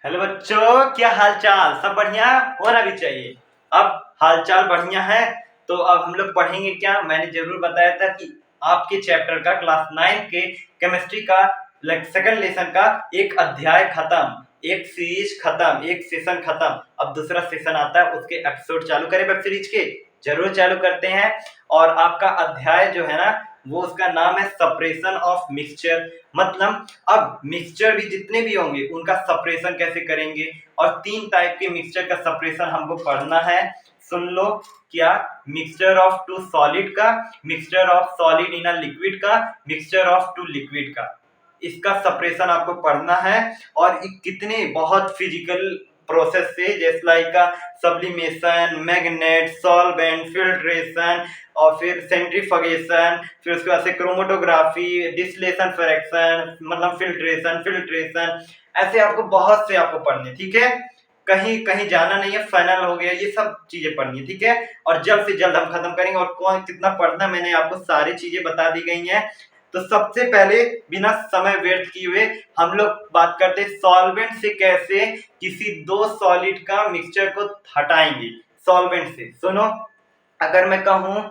Hello बच्चों, क्या हाल चाल? सब बढ़िया होना भी चाहिए। अब हाल चाल बढ़िया है तो अब हम लोग पढ़ेंगे क्या। मैंने जरूर बताया था कि आपके चैप्टर का क्लास 9 के केमिस्ट्री का सेकंड लेसन का एक अध्याय खत्म, एक सीरीज खत्म, एक सेशन खत्म। अब दूसरा सेशन आता है, उसके एपिसोड चालू करें वेब सीरीज के। जरूर चालू करते हैं। और आपका अध्याय जो है ना, वो उसका नाम है सप्रेशन ऑफ मिक्सचर। मतलब अब मिक्सचर भी जितने भी होंगे उनका सप्रेशन कैसे करेंगे, और 3 टाइप के मिक्सचर का सप्रेशन हमको पढ़ना है। सुन लो, क्या? मिक्सचर ऑफ टू सॉलिड का, mixture of solid in a liquid का, मिक्सचर ऑफ टू लिक्विड का, इसका सप्रेशन आपको पढ़ना है। और कितने बहुत फिजिकल प्रोसेस से, जैसे like sublimation, magnet, solvent, filtration, और फिर सेंट्रीफगेशन, फिर उसके बाद से क्रोमेटोग्राफी, डिस्टिलेशन फ्रैक्शन, मतलब फिल्ट्रेशन, ऐसे आपको बहुत से आपको पढ़ने, ठीक है। कहीं कहीं जाना नहीं है, फाइनल हो गया, ये सब चीजें पढ़नी है, ठीक है। और जल्द से जल्द हम खत्म करेंगे। और कौन कितना पढ़ना, मैंने आपको सारी चीजें बता दी गई हैं। तो सबसे पहले बिना समय व्यर्थ किए हुए हम लोग बात करते हैं सॉल्वेंट से कैसे किसी दो सॉलिड का मिक्सचर को हटाएंगे। सॉल्वेंट से सुनो, अगर मैं कहूं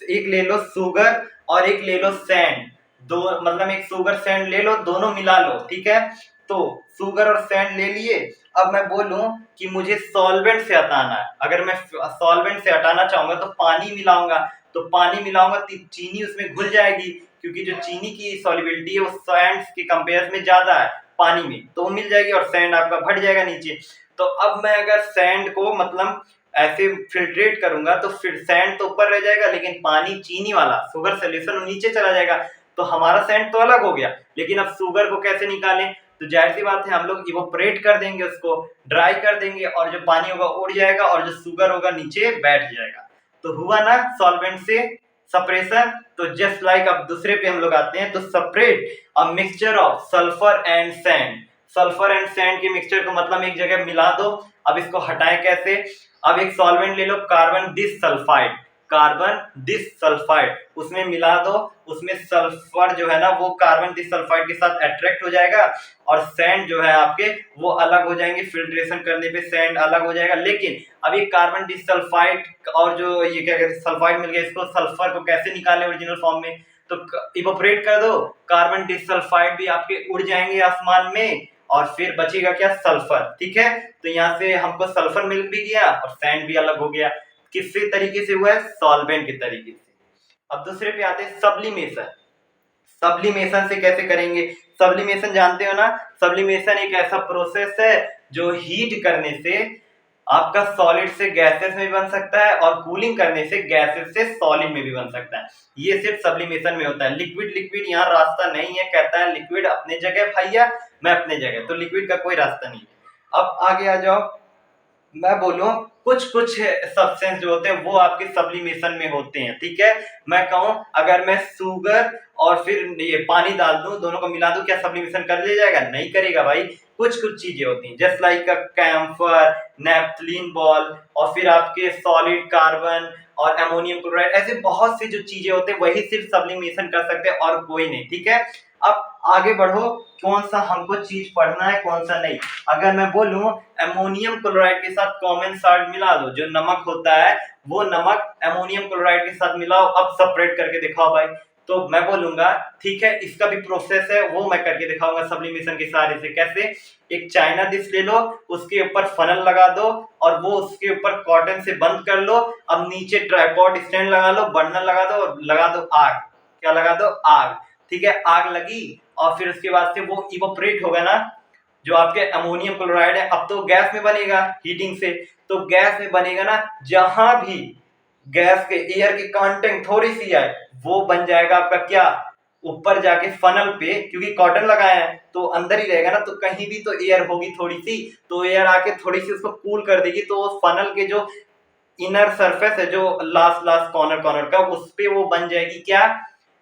एक ले लो शुगर और एक ले लो सैंड, दो मतलब एक शुगर सैंड ले लो, दोनों मिला लो, ठीक है। तो शुगर और सैंड ले लिए। अब मैं बोलूं कि मुझे सॉल्वेंट से हटाना है, अगर मैं सॉल्वेंट से हटाना चाहूंगा तो पानी मिलाऊंगा, तो पानी मिलाऊंगा तो चीनी उसमें घुल जाएगी, क्योंकि जो चीनी की सॉल्युबिलिटी है वो सैंड के कंपेयर में ज्यादा है पानी में, तो वो मिल जाएगी और सैंड आपका भट जाएगा नीचे। तो अब मैं अगर सैंड को मतलब ऐसे फिल्ट्रेट करूंगा तो फिर सैंड तो ऊपर रह जाएगा, लेकिन पानी चीनी वाला शुगर सोल्यूशन नीचे चला जाएगा, तो हमारा सैंड तो अलग हो गया। लेकिन अब शुगर को कैसे निकालें? तो जाहिर सी बात है, हम लोग इवोपरेट कर देंगे, उसको ड्राई कर देंगे, और जो पानी होगा उड़ जाएगा और जो शुगर होगा नीचे बैठ जाएगा। तो हुआ ना सॉल्वेंट से सेपरेशन। तो जस्ट लाइक अब दूसरे पे हम लोग आते हैं, तो separate a mixture of sulphur and sand. Sulphur and sand के मिक्सचर को मतलब एक जगह मिला दो। अब इसको हटाएं कैसे? अब एक सॉल्वेंट ले लो, कार्बन डिसल्फाइड, कार्बन डिसल्फाइड उसमें मिला दो। उसमें सल्फर जो है ना वो कार्बन डिसल्फाइड के साथ अट्रैक्ट हो जाएगा, और सैंड जो है आपके वो अलग हो जाएंगे। फिल्ट्रेशन करने पे सैंड अलग हो जाएगा। लेकिन अब ये कार्बन डिसल्फाइड और जो ये क्या कहते हैं सल्फाइड मिल गया, इसको सल्फर को कैसे निकालें ओरिजिनल फॉर्म में? तो इवोपरेट कर दो, कार्बन डिसल्फाइड भी आपके उड़ जाएंगे आसमान में, और फिर बचेगा क्या? सल्फर, ठीक है। तो यहाँ से हमको सल्फर मिल भी गया और सैंड भी अलग हो गया। किस तरीके से हुआ है? सॉल्वेंट के तरीके से। अब दूसरे पे आते हैं सब्लिमेशन। सब्लिमेशन से कैसे करेंगे? सब्लिमेशन जानते हो ना, सब्लिमेशन एक ऐसा प्रोसेस है जो हीट करने से आपका सॉलिड से गैसेस में भी बन सकता है, और कूलिंग करने से गैसेस से सॉलिड में भी बन सकता है। ये सिर्फ सब्लिमेशन में होता है। लिक्विड लिक्विड यहाँ रास्ता नहीं है, कहता है लिक्विड अपने जगह भैया, मैं अपने जगह, तो लिक्विड का कोई रास्ता नहीं है। अब आगे आ जाओ, मैं बोलूं कुछ कुछ सब्सटेंस जो होते हैं वो आपके सब्लिमेशन में होते हैं, ठीक है। मैं कहूं अगर मैं शुगर और फिर ये पानी डाल दूं, दोनों को मिला दूं, क्या सब्लिमेशन कर ले जाएगा? नहीं करेगा भाई। कुछ कुछ चीजें होती हैं, just like camphor, naphthalene ball, और फिर आपके सॉलिड कार्बन और अमोनियम क्लोराइड, ऐसे बहुत सी जो चीजें होते हैं वही सिर्फ सब्लिमेशन कर सकते हैं और कोई नहीं, ठीक है। अब आगे बढ़ो, कौन सा हमको चीज पढ़ना है कौन सा नहीं। अगर मैं बोलूं अमोनियम क्लोराइड के साथ कॉमन साल्ट मिला दो, जो नमक होता है वो नमक अमोनियम क्लोराइड के साथ मिलाओ, अब सेपरेट करके दिखाओ भाई। तो मैं बोलूंगा ठीक है, इसका भी प्रोसेस है वो मैं करके दिखाऊंगा सब्लिमेशन के सारे से। कैसे? एक चाइना डिश ले लो, उसके ऊपर फनल लगा दो, और वो उसके ऊपर कॉटन से बंद कर लो। अब नीचे ट्राइपॉड स्टैंड लगा लो, बर्नर लगा दो, और लगा दो आग। क्या लगा दो? आग, ठीक है। आग लगी, और फिर उसके बाद से वो इवोपरेट होगा ना, जो आपके अमोनियम क्लोराइड है, अब तो गैस में बनेगा हीटिंग से। तो गैस में बनेगा ना, जहां भी गैस के एयर की कंटेंट थोड़ी सी है वो बन जाएगा आपका क्या? ऊपर जाके फनल पे, क्योंकि कॉटन लगाया है तो अंदर ही रहेगा ना, तो कहीं भी तो एयर होगी थोड़ी सी, तो एयर आके थोड़ी सी उसको कूल कर देगी, तो फनल के जो इनर सरफेस है, जो लास्ट लास्ट कॉर्नर कॉर्नर का, उस पे वो बन जाएगी क्या?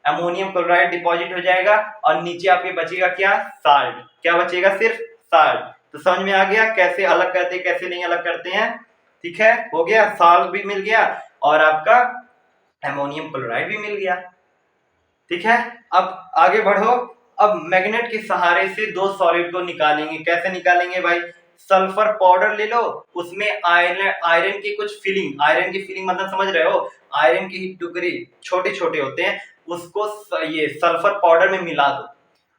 अमोनियम क्लोराइड डिपॉजिट हो जाएगा, और नीचे आपके बचेगा क्या? साल्ट। क्या बचेगा? सिर्फ साल्ट। तो समझ में आ गया कैसे अलग करते हैं कैसे नहीं अलग करते हैं, ठीक है। हो गया, साल्ट भी मिल गया और आपका अमोनियम क्लोराइड भी मिल गया, ठीक है। अब आगे बढ़ो। अब मैग्नेट के सहारे से दो सॉलिड को निकालेंगे। कैसे निकालेंगे भाई? सल्फर पाउडर ले लो, उसमें आयरन आयरन की कुछ फिलिंग, आयरन की फिलिंग मतलब समझ रहे हो, आयरन की टुकड़े छोटे छोटे होते हैं, उसको ये सल्फर पाउडर में मिला दो।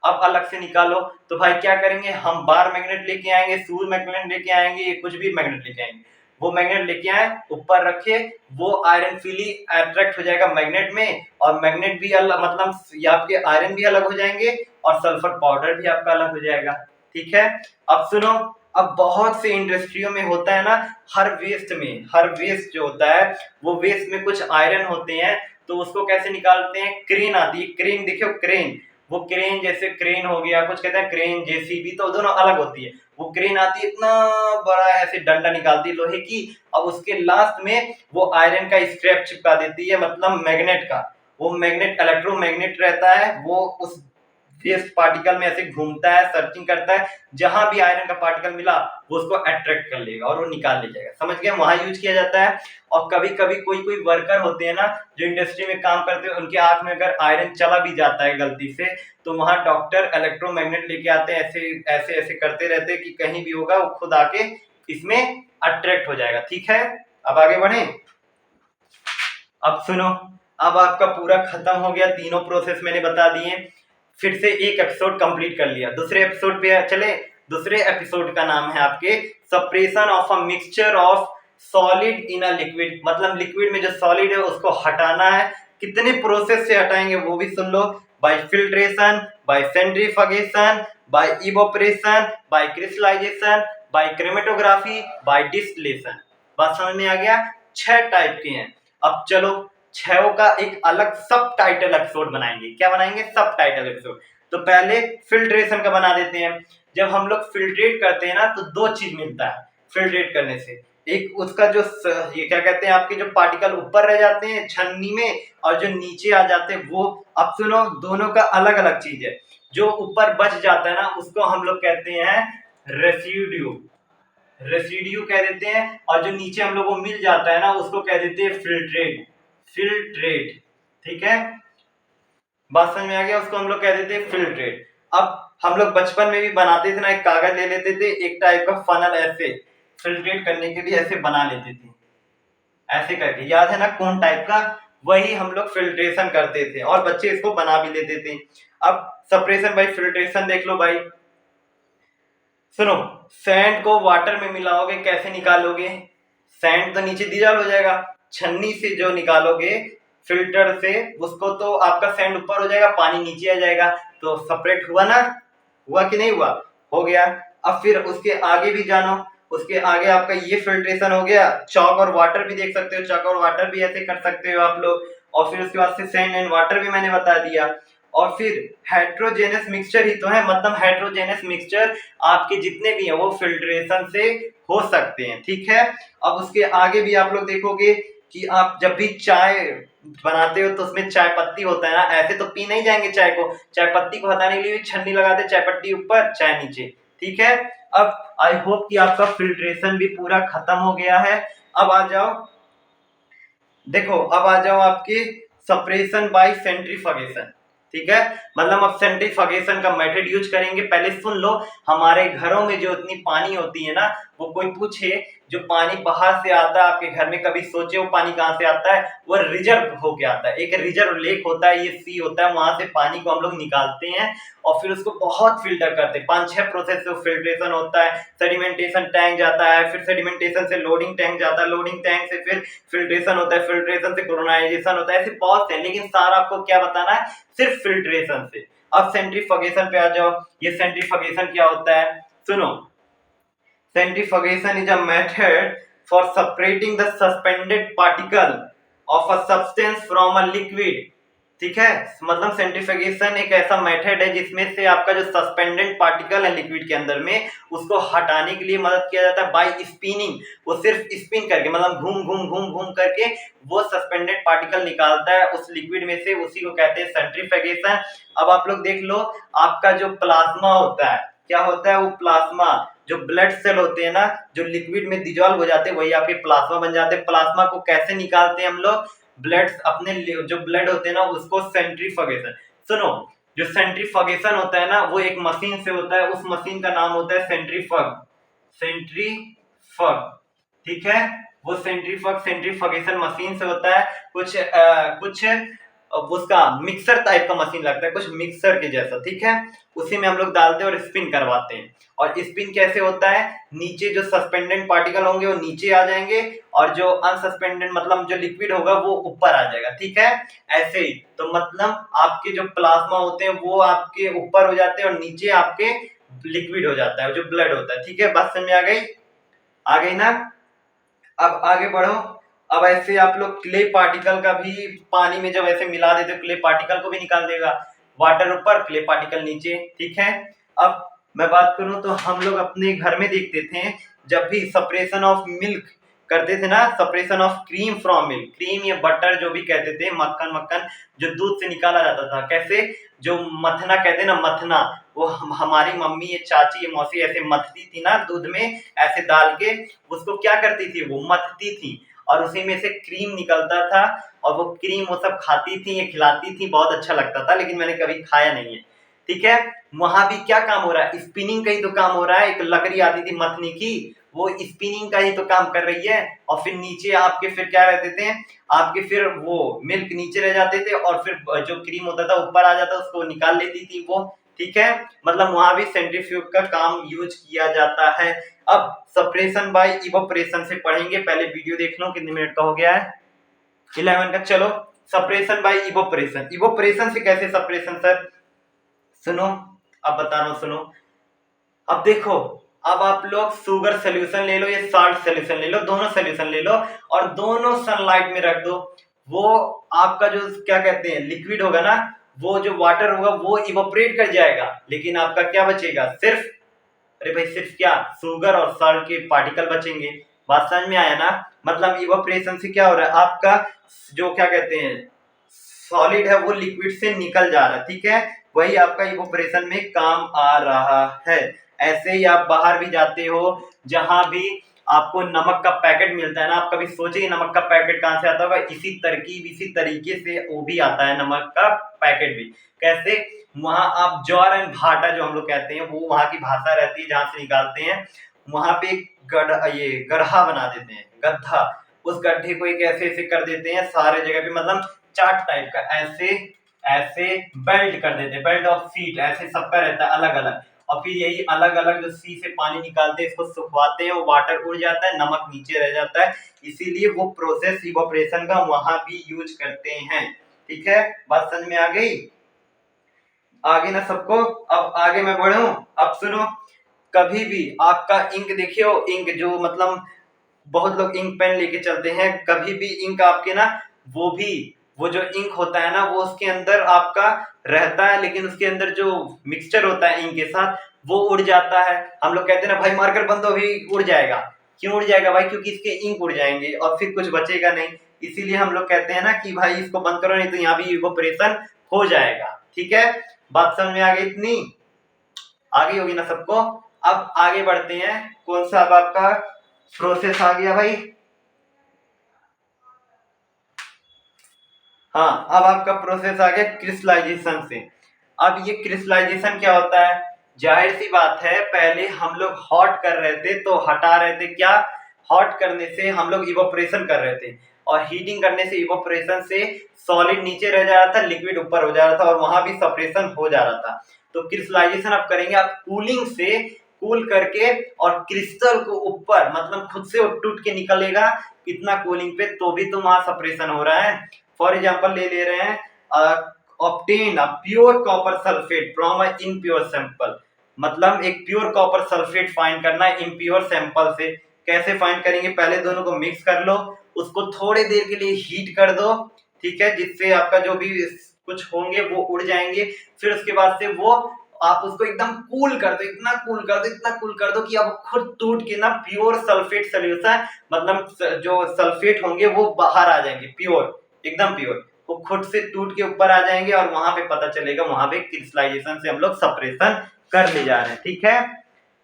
अब अलग से निकालो। तो भाई क्या करेंगे, हम बार मैग्नेट लेके आएंगे, सूर मैग्नेट लेके आएंगे, कुछ भी मैग्नेट लेके आएंगे, वो मैग्नेट लेके आए, ऊपर रखे, वो आयरन फिली अट्रैक्ट हो जाएगा मैग्नेट में, और मैग्नेट भी अलग, मतलब ये आपके आयरन भी अलग हो जाएंगे और सल्फर पाउडर भी आपका अलग हो जाएगा। ठीक है, अब सुनो, अब बहुत से इंडस्ट्रियों में होता है ना, हर वेस्ट में, हर वेस्ट जो होता है वो वेस्ट में कुछ आयरन होते हैं, तो उसको कैसे निकालते हैं, क्रेन आती है, क्रेन देखो, क्रेन, वो क्रेन जैसे क्रेन हो गया, कुछ कहते हैं क्रेन, जेसीबी, तो दोनों अलग होती है। वो क्रेन आती है, इतना बड़ा ऐसे डंडा निकालती है लोहे की, और उसके लास्ट में वो आयरन का स्क्रैप चिपका देती है, मतलब मैग्नेट का, वो मैग्नेट इलेक्ट्रोमैग्नेट रहता है, वो उस वेस्ट पार्टिकल में ऐसे घूमता है, सर्चिंग करता है, जहां भी आयरन का पार्टिकल मिला वो उसको अट्रैक्ट कर लेगा और वो निकाल ले जाएगा। समझ गए, वहां यूज किया जाता है। और कभी कभी कोई कोई वर्कर होते हैं ना जो इंडस्ट्री में काम करते हैं, उनके आंख में अगर आयरन चला भी जाता है गलती से, तो वहां डॉक्टर इलेक्ट्रोमैग्नेट लेके आते हैं, ऐसे ऐसे ऐसे करते रहते हैं कि कहीं भी होगा वो खुद आके इसमें अट्रैक्ट हो जाएगा। ठीक है, अब आगे बढ़े। अब सुनो, अब आपका पूरा खत्म हो गया, तीनों प्रोसेस मैंने बता दिए। फिर से एक एपिसोड कंप्लीट कर लिया, दूसरे एपिसोड पे चले। दूसरे एपिसोड का नाम है आपके separation of a mixture of solid in a liquid, मतलब लिक्विड में जो सॉलिड है उसको हटाना है। कितने प्रोसेस से हटाएंगे वो भी सुन लो, by filtration, by centrifugation, by evaporation, by crystallisation, by chromatography, by distillation. बात समझ में आ गया, 6 टाइप के हैं। अब चलो, 6 का एक अलग सब टाइटल एपिसोड बनाएंगे। क्या बनाएंगे, सब टाइटल एपिसोड। तो पहले फिल्ट्रेशन का बना देते हैं। जब हम लोग फिल्ट्रेट करते हैं ना, तो 2 चीज मिलता है फिल्ट्रेट करने से। एक उसका जो ये क्या कहते हैं, आपके जो पार्टिकल ऊपर रह जाते हैं छन्नी में, और जो नीचे आ जाते हैं वो। अब सुनो, दोनों का अलग अलग चीज है। जो ऊपर बच जाता है ना, उसको हम लोग कहते हैं रेसिड्यू, रेसिड्यू कह देते हैं। और जो नीचे हम लोग को मिल जाता है ना, उसको कह देते हैं फिल्ट्रेट, फिल्ट्रेट। ठीक है, बात समझ में आ गया, उसको हम लोग कह देते हैं फिल्ट्रेट। अब हम लोग बचपन में भी बनाते थे ना, एक कागज ले लेते थे, एक टाइप का फनल ऐसे फिल्ट्रेट करने के लिए ऐसे बना लेते थे, ऐसे करके, याद है ना कौन टाइप का, वही हम लोग फिल्ट्रेशन करते थे, और बच्चे इसको बना भी लेते थे। अब सेपरेशन बाय फिल्ट्रेशन देख लो भाई, सुनो, सैंड को वाटर में मिलाओगे, कैसे निकालोगे, सैंड तो नीचे डिजॉल्व हो जाएगा, छन्नी से जो निकालोगे फिल्टर से, उसको तो आपका सैंड ऊपर हो जाएगा, पानी नीचे आ जाएगा, तो सेपरेट हुआ ना, हुआ कि नहीं हुआ, हो गया। अब फिर उसके आगे भी जानो, उसके आगे आपका ये फिल्ट्रेशन हो गया। चॉक और वाटर भी देख सकते हो, चॉक और वाटर भी ऐसे कर सकते हो आप लोग। और फिर उसके बाद से सैंड एंड वाटर भी मैंने बता दिया। और फिर हेट्रोजेनस मिक्सचर ही तो है, मतलब हेट्रोजेनस मिक्सचर आपके जितने भी हैं वो फिल्ट्रेशन से हो सकते हैं। ठीक है, अब उसके आगे भी आप लोग देखोगे कि आप जब भी चाय बनाते हो तो उसमें चाय पत्ती होता है ना, ऐसे तो पी नहीं जाएंगे चाय को, चाय पत्ती को हटाने के लिए भी छन्नी लगाते, चाय पत्ती ऊपर चाय नीचे। ठीक है, अब आई होप कि आपका फिल्ट्रेशन भी पूरा खत्म हो गया है। अब आ जाओ, देखो अब आ जाओ आपके सेपरेशन बाय सेंट्रीफ्यूगेशन। ठीक है, मतलब अब सेंट्रीफ्यूगेशन का मेथड यूज करेंगे। पहले सुन लो, हमारे घरों में जो इतनी पानी होती है ना, वो कोई पूछे जो पानी बाहर से आता है आपके घर में, कभी सोचे वो पानी कहाँ से आता है, वो रिजर्व होके आता है। एक रिजर्व लेक होता है, ये सी होता है, वहां से पानी को हम लोग निकालते हैं और फिर उसको बहुत फिल्टर करते हैं। 5-6 प्रोसेस से फिल्ट्रेशन होता है। सेडिमेंटेशन टैंक जाता है, फिर सेडिमेंटेशन से लोडिंग टैंक जाता है, लोडिंग टैंक से फिर फिल्ट्रेशन होता है, फिल्ट्रेशन से क्लोराइजेशन होता है, ऐसे बहुत से, लेकिन सारा आपको क्या बताना है, सिर्फ फिल्ट्रेशन से। अब सेंट्रीफ्यूगेशन पे आ जाओ। ये सेंट्रीफ्यूगेशन क्या होता है, सुनो, centrifugation is a method for separating the suspended particle of a substance from a liquid। ठीक है, मतलब सेंट्रीफ्यूगेशन एक ऐसा मेथड है जिसमें से आपका जो सस्पेंडेड पार्टिकल है लिक्विड के अंदर में, उसको हटाने के लिए मदद किया जाता है बाय स्पिनिंग। वो सिर्फ स्पिन करके, मतलब घूम घूम घूम घूम करके वो सस्पेंडेड पार्टिकल निकालता है उस लिक्विड में से, उसी को कहते हैं सेंट्रीफ्यूगेशन। अब आप लोग देख लो, आपका जो प्लाज्मा होता है, क्या होता है वो प्लाज्मा, जो ब्लड सेल होते हैं ना, जो लिक्विड में डिजॉल्व हो जाते हैं, वही आपके प्लाज्मा बन जाते हैं। प्लाज्मा को कैसे निकालते हैं हम लोग, ब्लड अपने जो ब्लड होते हैं ना, उसको सेंट्रीफ्यूगेशन। सुनो, जो सेंट्रीफ्यूगेशन होता है ना, वो एक मशीन से होता है, उस मशीन का नाम होता है सेंट्रीफ्यूग। सेंट्रीफग, ठीक है। वो सेंट्रीफगेशन मशीन से होता है, कुछ उसका मिक्सर टाइप का मशीन लगता है, कुछ मिक्सर के जैसा, ठीक है। उसी में हम लोग डालते हैं और स्पिन करवाते हैं। और स्पिन कैसे होता है, नीचे जो सस्पेंडेड पार्टिकल होंगे वो नीचे आ जाएंगे और जो अनसस्पेंडेड मतलब जो लिक्विड होगा वो ऊपर आ जाएगा, ठीक है। ऐसे ही तो मतलब आपके जो प्लाज्मा होते हैं वो आपके ऊपर हो जाते हैं और नीचे आपके लिक्विड हो जाता है जो ब्लड होता है, ठीक है। बात समझ में आ गई ना। अब आगे बढ़ो। अब ऐसे आप लोग क्ले पार्टिकल का भी पानी में जब ऐसे मिला देते हो, क्ले पार्टिकल को भी निकाल देगा, वाटर ऊपर क्ले पार्टिकल नीचे, ठीक है। अब मैं बात करूं तो हम लोग अपने घर में देखते थे, जब भी सेपरेशन ऑफ मिल्क करते थे ना, separation of cream from milk, cream या बटर जो भी कहते थे, मक्खन मक्खन जो दूध से निकाला जाता था, कैसे जो मथना कहते ना, मथना, वो हमारी मम्मी ये चाची ये मौसी ऐसे मथती थी ना दूध में ऐसे डाल के, उसको क्या करती थी वो मथती थी और उसी में से क्रीम निकलता था और वो क्रीम वो सब खाती थी या खिलाती थी, बहुत अच्छा लगता था, लेकिन मैंने कभी खाया नहीं है, ठीक है। वहां भी क्या काम हो रहा है, स्पिनिंग का ही तो काम हो रहा है। एक लकड़ी आती थी मथने की, वो स्पिनिंग का ही तो काम कर रही है। और फिर नीचे आपके फिर क्या रहते थे, आपके फिर वो मिल्क नीचे रह जाते थे और फिर जो क्रीम होता था ऊपर आ जाता, उसको निकाल लेती थी वो, ठीक है। मतलब वहां भी सेंट्रीफ्यूज का काम यूज किया जाता है। अब सेपरेशन बाय इवोपरेशन से पढ़ेंगे, पहले वीडियो देख लो कितने मिनट का हो गया है, 11 का। चलो सेपरेशन बाय इवोपरेशन, इवोपरेशन से कैसे सेपरेशन सर, सुनो अब बता रहा हूं, सुनो। अब देखो, अब आप लोग शुगर सोल्यूशन ले लो या साल्ट सोल्यूशन ले लो, दोनों सोल्यूशन ले लो और दोनों सनलाइट में रख दो। वो आपका जो क्या कहते हैं लिक्विड होगा ना, वो जो वाटर होगा वो इवोपरेट कर जाएगा, लेकिन आपका क्या बचेगा, सिर्फ, अरे भाई सिर्फ क्या, शुगर और सॉल्ट के पार्टिकल बचेंगे। बात समझ में आया ना। मतलब इवोपरेशन से क्या हो रहा है, आपका जो क्या कहते हैं सॉलिड है वो लिक्विड से निकल जा रहा है, ठीक है। वही आपका इवोपरेशन में काम आ रहा है। ऐसे ही आप बाहर भी जाते हो, जहां भी आपको नमक का पैकेट मिलता है ना, आप कभी सोचिए नमक का पैकेट कहां से आता होगा, इसी तरकीब इसी तरीके से वो भी आता है नमक का पैकेट भी। कैसे, वहां आप ज्वार एंड भाटा जो हम लोग कहते हैं, वो वहां की भाषा रहती है जहां से निकालते हैं, वहां पे ये गड्ढा बना देते हैं, गड्ढा, उस गड्ढे को एक ऐसे ऐसे कर देते हैं सारे जगह पे, मतलब चार्ट टाइप का, ऐसे ऐसे बेल्ट कर देते हैं, बेल्ट ऑफ फीट ऐसे सबका रहता है अलग अलग। और फिर यही अलग अलग जो सी से पानी निकालते हैं, इसको सुखवाते हैं, वो वाटर उड़ जाता है, नमक नीचे रह जाता है, इसीलिए वो प्रोसेस इवोपरेशन का वहां भी यूज करते हैं, ठीक है। बात समझ में आ गई, आगे ना सबको। अब आगे मैं बढ़ूं, अब सुनो, कभी भी आपका इंक देखियो, इंक जो मतलब बहुत लोग इंक पेन लेके चलते हैं, कभी भी इंक आपके ना वो जो इंक होता है ना वो उसके अंदर आपका रहता है, लेकिन उसके अंदर जो मिक्सचर होता है इंक के साथ वो उड़ जाता है। हम लोग कहते हैं ना भाई मार्कर बंद हो, अभी उड़ जाएगा। क्यों उड़ जाएगा भाई, क्योंकि इसके इंक उड़ जाएंगे और फिर कुछ बचेगा नहीं, इसीलिए हम लोग कहते हैं ना कि भाई इसको बंद करो, नहीं तो यहाँ भी इवोपरेशन हो जाएगा, ठीक है। बात समझ में आ गई, इतनी आ गई होगी ना सबको। अब आगे बढ़ते हैं, कौन सा अब आपका प्रोसेस आ गया भाई, हाँ अब आपका प्रोसेस आ गया क्रिस्टलाइजेशन से। अब ये क्रिस्टलाइजेशन क्या होता है, जाहिर सी बात है, पहले हम लोग हॉट कर रहे थे तो हटा रहे थे क्या, हॉट करने से हम लोग इवोपरेशन कर रहे थे और हीटिंग करने से इवोपरेशन से सॉलिड नीचे रह जा रहा था, लिक्विड ऊपर हो जा रहा था और वहां भी सेपरेशन हो जा रहा था। तो क्रिस्टलाइजेशन आप करेंगे आप कूलिंग से, कूल करके, और क्रिस्टल को ऊपर मतलब खुद से टूट के निकलेगा, इतना कूलिंग पे तो भी तो वहां सेपरेशन हो रहा है। फॉर एग्जाम्पल ले रहे हैं, obtain a pure copper sulphate from a impure sample, मतलब एक प्योर कॉपर सल्फेट फाइंड करना है इम्प्योर सैंपल से। कैसे फाइंड करेंगे, पहले दोनों को मिक्स कर लो, उसको थोड़ी देर के लिए हीट कर दो, ठीक है, जिससे आपका जो भी कुछ होंगे वो उड़ जाएंगे। फिर उसके बाद से वो आप उसको एकदम कूल कर दो, इतना कूल कर दो, इतना कूल कर दो कि अब खुद टूट के ना प्योर सल्फेट सोल्यूशन, मतलब जो सल्फेट होंगे वो बाहर आ जाएंगे, प्योर एकदम प्योर, वो खुद से टूट के ऊपर आ जाएंगे और वहां पे पता चलेगा, वहां पे क्रिस्टलाइजेशन से हम लोग सेपरेशन कर ले जा रहे हैं, ठीक है।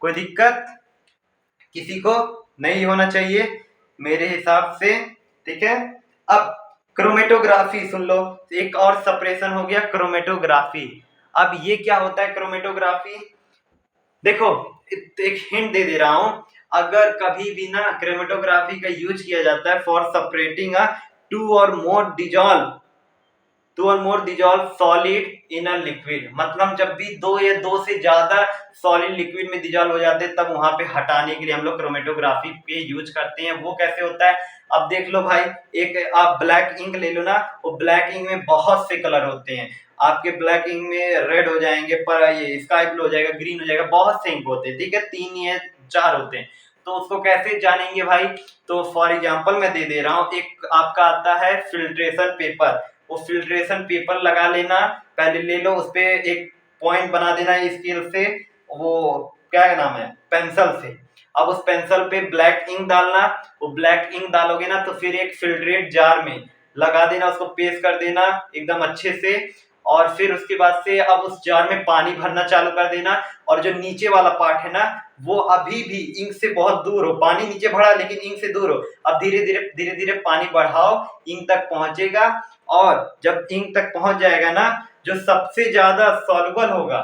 कोई दिक्कत किसी को नहीं होना चाहिए मेरे हिसाब से, ठीक है। अब क्रोमेटोग्राफी सुन लो, एक और सेपरेशन हो गया क्रोमेटोग्राफी। अब ये क्या होता है क्रोमेटोग्राफी, देखो एक हिंट दे रहा हूं, अगर कभी भी ना क्रोमेटोग्राफी का यूज किया जाता है फॉर सेपरेटिंग अ टू और more dissolve solid in a liquid, मतलब जब भी दो या दो से ज्यादा सॉलिड लिक्विड में डिजॉल्व हो जाते हैं तब वहां पे हटाने के लिए हम लोग क्रोमेटोग्राफी पे यूज करते हैं। वो कैसे होता है, अब देख लो भाई, एक आप ब्लैक इंक ले लो ना, वो ब्लैक इंक में बहुत से कलर होते हैं। आपके ब्लैक इंक में रेड हो जाएंगे, पर ये स्काई ब्लू हो जाएगा, ग्रीन हो जाएगा, बहुत से इंक होते हैं, ठीक है, 3 या 4 होते हैं। तो उसको कैसे जानेंगे भाई, तो फॉर एग्जांपल मैं दे दे रहा हूँ, एक आपका आता है फिल्ट्रेशन पेपर, वो फिल्ट्रेशन पेपर लगा लेना, पहले ले लो, उस पे एक पॉइंट बना देना स्केल से, वो क्या नाम है, पेंसिल से। अब उस पेंसिल पे ब्लैक इंक डालना, वो ब्लैक इंक डालोगे ना तो फिर एक फिल्ट्रेट जार में लगा देना, उसको पेस्ट कर देना एकदम अच्छे से, और फिर उसके बाद से अब उस जार में पानी भरना चालू कर देना, और जो नीचे वाला पार्ट है ना वो अभी भी इंक से बहुत दूर हो, पानी नीचे भरा लेकिन इंक से दूर हो, अब धीरे धीरे पानी बढ़ाओ, इंक तक पहुंचेगा, और जब इंक तक पहुंच जाएगा ना, जो सबसे ज्यादा सॉल्युबल होगा,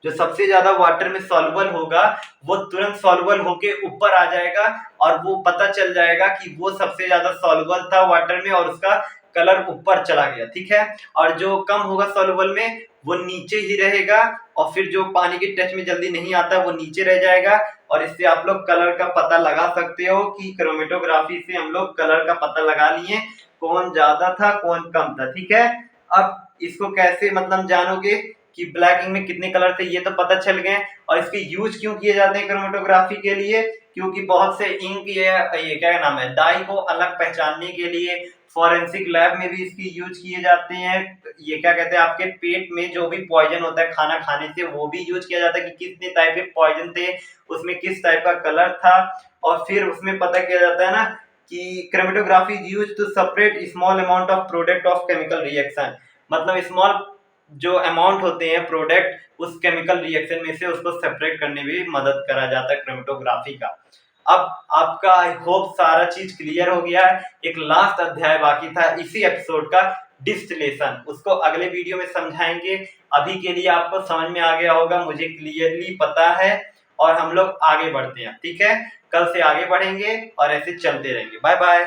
जो सबसे ज्यादा वाटर में सॉल्युबल होगा, वो तुरंत सॉल्युबल होके ऊपर आ जाएगा, और वो पता चल जाएगा कि वो सबसे ज्यादा सॉल्युबल था वाटर में और उसका कलर ऊपर चला गया, ठीक है। और जो कम होगा सॉल्युबल में वो नीचे ही रहेगा, और फिर जो पानी के टच में जल्दी नहीं आता वो नीचे रह जाएगा। और इससे आप लोग कलर का पता लगा सकते हो कि क्रोमेटोग्राफी से हम लोग कलर का पता लगा लिए, कौन ज्यादा था कौन कम था, ठीक है। अब इसको कैसे मतलब जानोगे कि ब्लैक इंक में कितने कलर थे, ये तो पता चल गए। और इसके यूज क्यों किए जाते हैं क्रोमेटोग्राफी के लिए, क्योंकि बहुत से इंक ये क्या नाम है, डाई को अलग पहचानने के लिए फॉरेंसिक लैब में भी इसकी यूज किए जाते हैं। ये क्या कहते हैं, आपके पेट में जो भी पॉइजन होता है खाना खाने से, वो भी यूज किया जाता है कि कितने टाइप के पॉइजन थे, उसमें किस टाइप का कलर था। और फिर उसमें पता किया जाता है ना कि chromatography is used to separate small amount of product of chemical reaction, मतलब स्मॉल जो अमाउंट होते हैं प्रोडक्ट उस केमिकल रिएक्शन में से, उसको सेपरेट करने में भी मदद करा जाता है क्रोमेटोग्राफी का। अब आपका आई होप सारा चीज क्लियर हो गया है। एक लास्ट अध्याय बाकी था इसी एपिसोड का, डिस्टिलेशन, उसको अगले वीडियो में समझाएंगे। अभी के लिए आपको समझ में आ गया होगा, मुझे क्लियरली पता है, और हम लोग आगे बढ़ते हैं, ठीक है। कल से आगे बढ़ेंगे और ऐसे चलते रहेंगे। Bye bye.